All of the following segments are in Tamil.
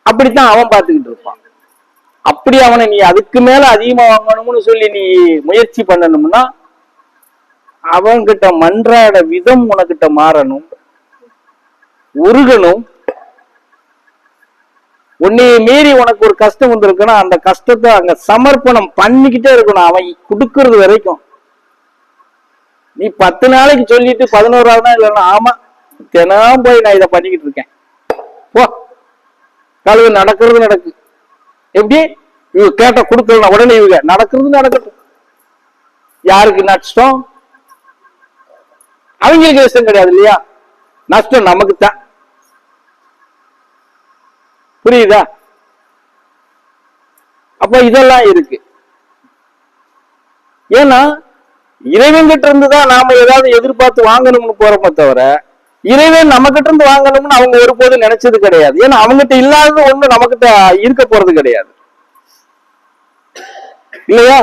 அப்படித்தான் அவன் பார்த்துக்கிட்டு இருப்பான். அப்படி அவனை நீ அதுக்கு மேல அதிகமா வாங்கணும்னு சொல்லி நீ முயற்சி பண்ணணும்னா அவன்கிட்ட மன்றாட விதம் உனக்கிட்ட மாறணும், உருகணும். உன்னைய மீறி உனக்கு ஒரு கஷ்டம் வந்திருக்குன்னா அந்த கஷ்டத்தை அங்க சமர்ப்பணம் பண்ணிக்கிட்டே இருக்கணும் அவன் கொடுக்கறது வரைக்கும். நீ 10 நாளைக்கு சொல்லிட்டு 11ஆவது நாள் இல்லைன்னா ஆமா தினம் போய் நான் இதை பண்ணிக்கிட்டு இருக்கேன் போ கழுவு நடக்கிறது நடக்கு. எப்படி இவ கேட்ட கொடுக்கல உடனே இவங்க நடக்கிறது நடக்கட்டும். யாருக்கு நஷ்டம்? அவங்களுக்கு நஷ்டம் கிடையாது இல்லையா, நஷ்டம் நமக்கு தான். புரியுதா? அப்ப இதெல்லாம் இருக்கு. ஏன்னா இறைவன் கிட்ட இருந்துதான் நாம ஏதாவது எதிர்பார்த்து வாங்கணும்னு போறோமே தவிர இறைவன் நம்ம கிட்ட இருந்து வாங்கணும்னு அவங்க ஒருபோதும் நினைச்சது கிடையாது. ஏன்னா அவங்ககிட்ட இல்லாதது ஒண்ணு நமக்கிட்ட இருக்க போறது கிடையாது இல்லையா?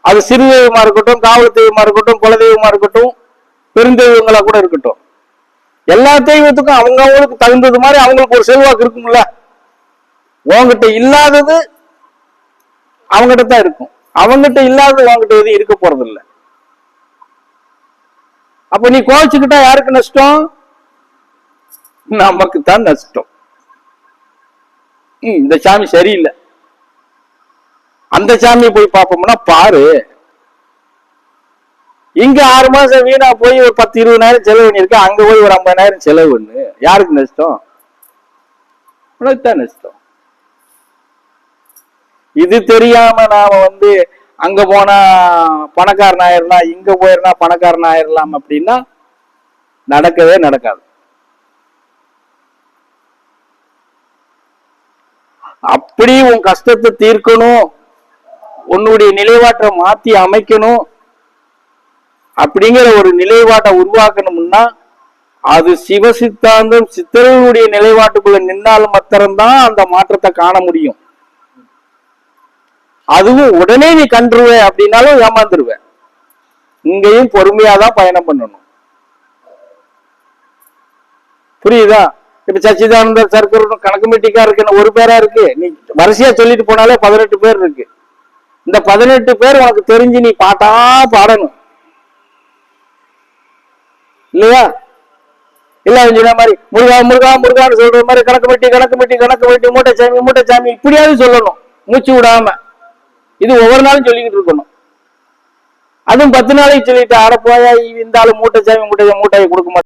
அது சிறு தெய்வமா இருக்கட்டும், காவல் தெய்வமா இருக்கட்டும், குல தெய்வமா இருக்கட்டும், பெருந்தெய்வங்களா கூட இருக்கட்டும், எல்லா தெய்வத்துக்கும் அவங்க அவங்களுக்கு தகுந்தது மாதிரி அவங்களுக்கு ஒரு செல்வாக்கு இருக்கும்ல. உங்ககிட்ட இல்லாதது அவங்ககிட்ட தான் இருக்கும், அவங்ககிட்ட இல்லாதது உங்ககிட்ட எதுவும் இருக்க போறது இல்லை. அப்ப நீ கோவிச்சுக்கிட்டா யாருக்கு நஷ்டம்? நமக்கு தான் நஷ்டம். இந்த சாமி சரியில்லை, அந்த சாமியை போய் பார்ப்போம்னா பாரு, இங்க 6 மாசம் வீணா போய் ஒரு 10-20 செலவு பண்ணிருக்க, அங்க போய் ஒரு 50,000 செலவு பண்ணு. யாருக்கு நஷ்டம்? உனக்கு தான் நஷ்டம். இது தெரியாம நாம அங்க போனா பணக்காரன் ஆயிரலாம், இங்க போயிருந்தா பணக்காரன் ஆயிரலாம் அப்படின்னா நடக்கவே நடக்காது. அப்படி உன் கஷ்டத்தை தீர்க்கணும், உன்னுடைய நிலைப்பாட்டை மாத்தி அமைக்கணும், அப்படிங்கிற ஒரு நிலைப்பாட்டை உருவாக்கணும்னா அது சிவசித்தாந்தம் சித்தர்களுடைய நிலைப்பாட்டுக்குள்ள நின்றாலும் மாத்திரம்தான் அந்த மாற்றத்தை காண முடியும். அதுவும் உடனே நீ கண்டுருவ அப்படின்னாலும் ஏமாந்துருவ. இங்கேயும் பொறுமையாதான் பயணம் பண்ணணும். புரியுதா? இப்ப சச்சிதானந்தர் சர்க்கர் கணக்கு மீட்டிக்கா இருக்கு, ஒரு பேரா இருக்கு, நீ வரிசையா சொல்லிட்டு போனாலே 18 பேர் இருக்கு. இந்த 18 பேர் உனக்கு தெரிஞ்சு நீ பாட்டா பாடணும் இல்லையா? இல்ல சொன்ன மாதிரி முருகா முருகா முருகான்னு சொல்ற மாதிரி கணக்கு மீட்டி கணக்கு மீட்டி கணக்கு மீட்டி மூட்டைச்சாமி மூட்டைச்சாமி இப்படியாவது சொல்லணும் மூச்சு விடாம. இது ஒவ்வொரு நாளும் சொல்லிக்கிட்டு இருக்கணும். அதுவும் 10 நாளைக்கு சொல்லிட்டு ஆட போயா இந்த ஆளு மூட்டைச்சாமி மூட்டையை கொடுக்க மாட்டேன்.